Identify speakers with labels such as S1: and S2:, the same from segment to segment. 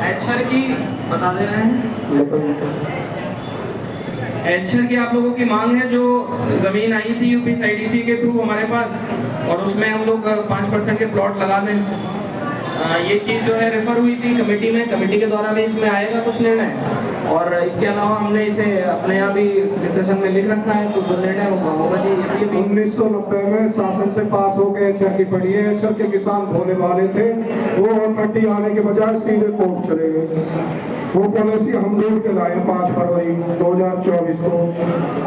S1: HR की बता दे रहे हैं। एचआर की आप लोगों की मांग है, जो ज़मीन आई थी यूपीएसआईडीसी के थ्रू हमारे पास, और उसमें हम लोग 5% के प्लॉट लगा दें। ये चीज़ जो है रेफ़र हुई थी कमेटी में, कमेटी के द्वारा भी इसमें आएगा कुछ निर्णय, और इसके अलावा हमने इसे अपने यहाँ भी डिस्कशन में लिख रखा है, तो जो निर्णय होगा जी।
S2: 1990 में शासन से पास हो गए एचआर की पड़ी है। एचआर के किसान होने वाले थे, वो अथॉरिटी आने के बजाय सीधे कोर्ट चले गए। वो पॉलिसी हम जोड़ के लाए 5 फरवरी 2024 को,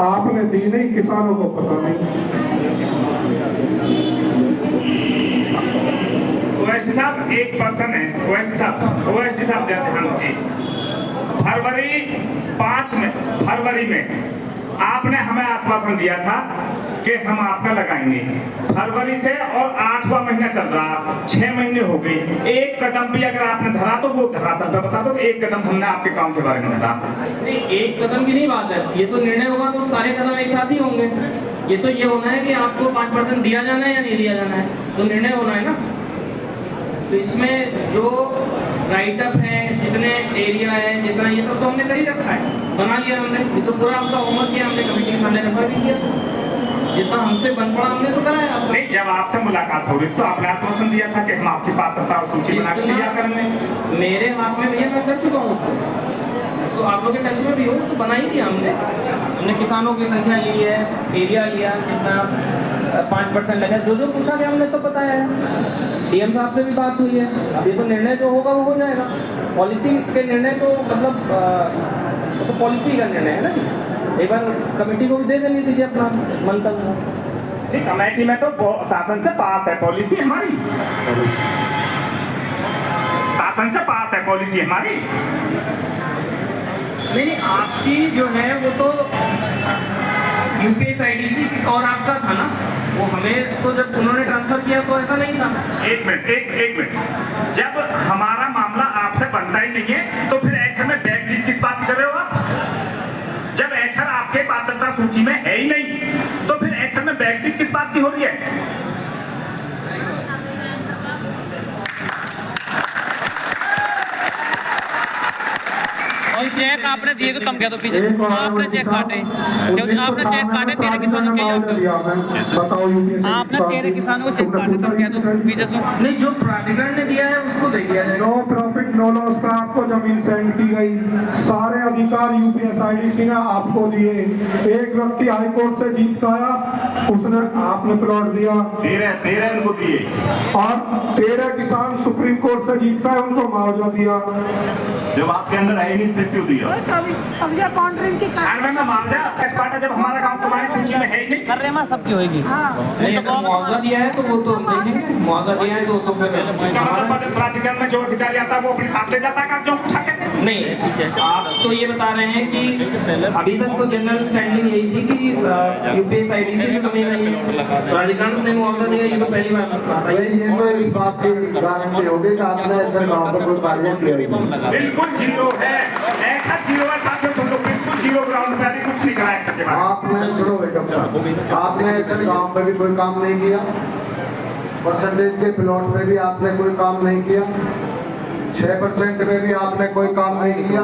S2: आपने दी नहीं, किसानों को पता नहीं।
S3: ओएसडी साहब एक पर्सन है, ओएसडी साहब ध्यान दीजिए। फरवरी में आपने हमें आश्वासन दिया था कि हम आपका लगाएंगे। फरवरी से और 8वां महीना चल रहा, 6 महीने हो गए, एक कदम भी अगर आपने धरा तो वो धरातल पे बता दो कि एक कदम हमने आपके काम के बारे में धरा।
S1: नहीं, एक कदम की नहीं बात है, ये तो निर्णय होगा तो सारे कदम एक साथ ही होंगे। ये तो ये होना है कि आपको 5% दिया जाना है या नहीं दिया जाना है, तो निर्णय होना है ना। तो इसमें जो राइट अप है, जितने एरिया है, जितना ये सब तो हमने कर ही रखा है, बना लिया हमने। ये तो पूरा आपका होमवर्क किया हमने, कमेटी के सामने रेफर भी किया, जितना हमसे बन पड़ा हमने तो कराया आपका।
S3: नहीं, जब आपसे मुलाकात हो रही तो आपने आश्वासन दिया था कि हम आपकी पात्रता और सूची बना के दिया करेंगे।
S1: मेरे हाथ में भैया मैं कर चुका हूँ उसको, तो आप लोग के टच में भी हो तो बना ही दिया हमने किसानों की संख्या ली है, एरिया लिया, कितना 5% लगा, जो पूछा गया हमने सब बताया है। डीएम साहब से भी बात हुई है। अब ये तो निर्णय जो होगा वो हो जाएगा। पॉलिसी के निर्णय तो मतलब तो पॉलिसी का निर्णय है ना। एक बार कमेटी को भी दे देनी दीजिए अपना मंतव्य।
S3: ठीक, कमेटी में तो शासन से पास है पॉलिसी हमारी, शासन से पास है पॉलिसी हमारी।
S1: नहीं, आपकी जो है वो तो यूपीएसआईडीसी और आपका था ना, वो हमें तो जब उन्होंने ट्रांसफर किया तो ऐसा नहीं था।
S3: एक मिनट, जब हमारा मामला आपसे बनता ही नहीं है तो फिर एचआर में बैकलीज किस बात की कर रहे हो आप? जब एचआर आपके पात्रता सूची में है ही नहीं तो फिर एचआर में बैकलीज किस बात की हो रही है?
S4: और चेक आपने दिए तो तुम क्या तो पीछे आपने चेक काटे, क्योंकि आपने चेक काटे तेरे किसानों के, आपने तेरे किसानों को चेक काटे तुम क्या तो पीछे से।
S1: नहीं, जो प्राधिकरण ने दिया है उसको दे दिया जाए।
S2: नो प्रॉफिट नो लॉस पे आपको जमीन सेंड की गई, सारे अधिकार यूपीएसआईडीसी ने आपको दिए। एक व्यक्ति हाई कोर्ट से जीत का आया, उसने आपने प्लॉट दिया,
S3: 13 उनको दिए,
S2: और 13 किसान सुप्रीम कोर्ट से जीत का है, उनको मुआवजा दिया।
S3: जब आपके अंदर है नहीं फिर क्यों दिया?
S5: सब्जियां काउंटरिंग की
S3: में मुआवजा जब हमारा काम तुम्हारी सूची में है ही नहीं
S4: कर रहे हैं सबकी होगी।
S1: मुआवजा दिया है तो वो तो हम देखेंगे, मुआवजा दिया है तो फिर
S3: प्राधिकरण में जो अधिकारी आता है वो अपने साथ ले जाता है जो उठा के।
S1: नहीं, आप तो ये बता रहे हैं कि अभी तक तो जनरल स्टैंडिंग यही थी कि यूपीएसआईडीसी से जमीन नहीं है, प्राधिकरण ने मुआवजा दिया, ये तो पहली बार बता रही है।
S2: ये तो इस बात की गारंटी होगी कि आपने ऐसे गाँव पर कोई कार्य किया
S3: बिल्कुल जीरो है, ऐसा जीरो है साथियों, तुम लोग बिल्कुल जीरो ग्राउंड पे कुछ नहीं कराया इसके बाद।
S2: आपने सुनो बेटा साहब, आपने ऐसे गांव पे भी कोई काम नहीं किया, परसेंटेज के प्लॉट पे भी आपने कोई काम नहीं किया, 6% में भी आपने कोई काम नहीं किया।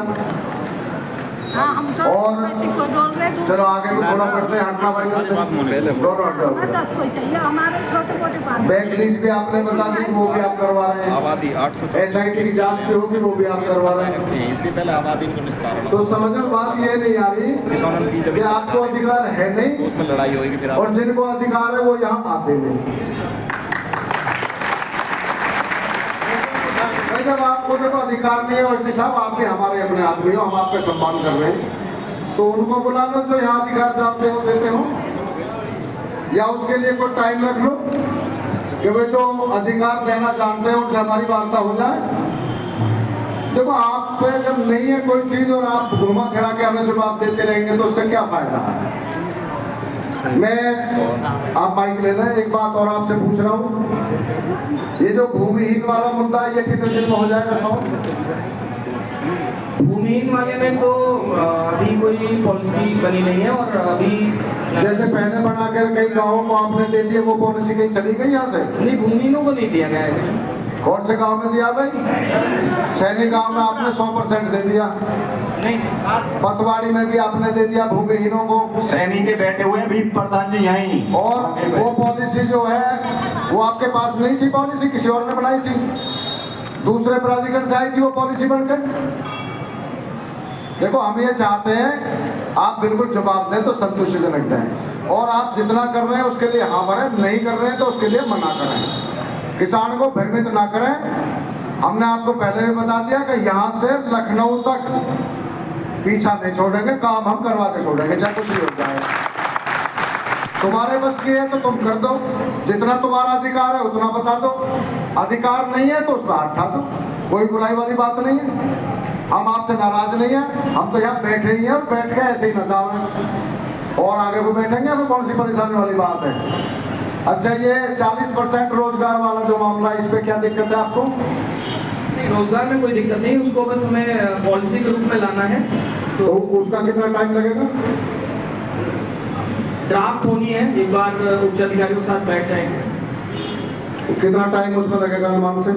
S5: हम तो
S2: और
S5: पैसे को डोल रहे तो
S2: चलो आगे भी थोड़ा बढ़ते हैं, हटना भाई दोनों हट जाओ।
S5: 10 कोई चाहिए, हमारे छोटे मोटे बात।
S2: बैंक लीज भी आपने बता दी, वो भी आप करवा रहे हैं।
S6: आबादी 800
S2: एसआईटी की जांच भी होगी, वो भी आप करवा रहे हैं।
S6: इसलिए पहले आबादी को निस्तारण
S2: तो समझ में बात ये नहीं आ रही
S6: किसानों की
S2: कि आपको अधिकार है नहीं,
S6: उसमें लड़ाई होगी फिर
S2: और जिनको अधिकार है वो यहाँ आते नहीं। जब आपको देखो अधिकार नहीं है, और साहब आप भी हमारे अपने आदमी हो, हम आपका सम्मान कर रहे हैं, तो उनको बुला लो जो यहाँ अधिकार जानते हो, देते हो, या उसके लिए कोई टाइम रख लो कि वे जो अधिकार देना जानते हैं उनसे हमारी वार्ता हो जाए। देखो आप पे जब नहीं है कोई चीज और आप घुमा फिरा के हमें जवाब देते रहेंगे तो उससे क्या फायदा है। मैं आप माइक ले लें, एक बात और आपसे पूछ रहा हूँ, ये जो भूमिहीन वाला मुद्दा है ये कितने दिन में हो जाएगा सॉल्व?
S1: भूमिहीन वाले में तो अभी कोई पॉलिसी बनी नहीं है, और अभी
S2: जैसे पहले बनाकर कई गांवों को आपने दे दिए, वो पॉलिसी कहीं चली गई यहाँ से?
S1: नहीं, भूमिहीनों को नहीं दिया गया है।
S2: कौन से गांव में दिया भाई? सैनिक गांव में आपने 100% दे दिया,
S1: नहीं
S2: पतवाड़ी में भी आपने दे दिया भूमिहीनों को।
S7: सैनिक के बैठे हुए भी प्रधान जी यहीं।
S2: और वो पॉलिसी जो है वो आपके पास नहीं थी, पॉलिसी किसी और ने बनाई थी, दूसरे प्राधिकरण से आई थी वो पॉलिसी बनकर। देखो हम ये चाहते हैं आप बिल्कुल जवाब दें तो संतुष्टिजनक दें, और आप जितना कर रहे हैं उसके लिए हाँ भरें, नहीं कर रहे हैं तो उसके लिए मना करें, किसान को भ्रमित ना करें। हमने आपको पहले भी बता दिया कि यहाँ से लखनऊ तक पीछा नहीं छोड़ेंगे, काम हम करवा के छोड़ेंगे चाहे कुछ भी हो जाए। तुम्हारे बस की है तो तुम कर दो, जितना तुम्हारा अधिकार है उतना बता दो, अधिकार नहीं है तो उसका हटा दो, कोई बुराई वाली बात नहीं है। हम आपसे नाराज नहीं है, हम तो यहाँ बैठे ही हैं और बैठ के ऐसे ही न जाओ और आगे को बैठेंगे, हमें कौन सी परेशानी वाली बात है। अच्छा ये 40% रोजगार वाला जो मामला, इस पे क्या दिक्कत है आपको?
S1: नहीं, रोजगार में कोई दिक्कत नहीं, उसको बस हमें पॉलिसी के रूप में लाना है।
S2: तो उसका कितना टाइम लगेगा?
S1: ड्राफ्ट होनी है, एक बार उच्च अधिकारियों के साथ बैठ जाएंगे।
S2: कितना टाइम उसमें लगेगा अनुमान से?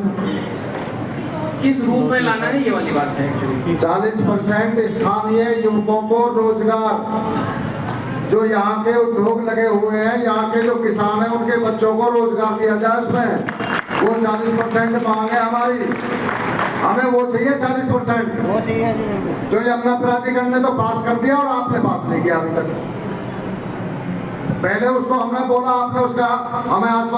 S1: किस रूप में लाना है ये वाली बात है एक्चुअली।
S2: 40% स्थानीय युवकों को रोजगार, जो यहाँ के उद्योग लगे हुए हैं, यहाँ के जो किसान हैं उनके बच्चों को रोजगार दिया जाए उसमें, वो 40% मांग है हमारी, हमें वो चाहिए 40%। वो चाहिए जो यमुना प्राधिकरण ने तो पास कर दिया और आपने पास नहीं किया अभी तक। पहले उसको हमने बोला, आपने उसका हमें आश्वासन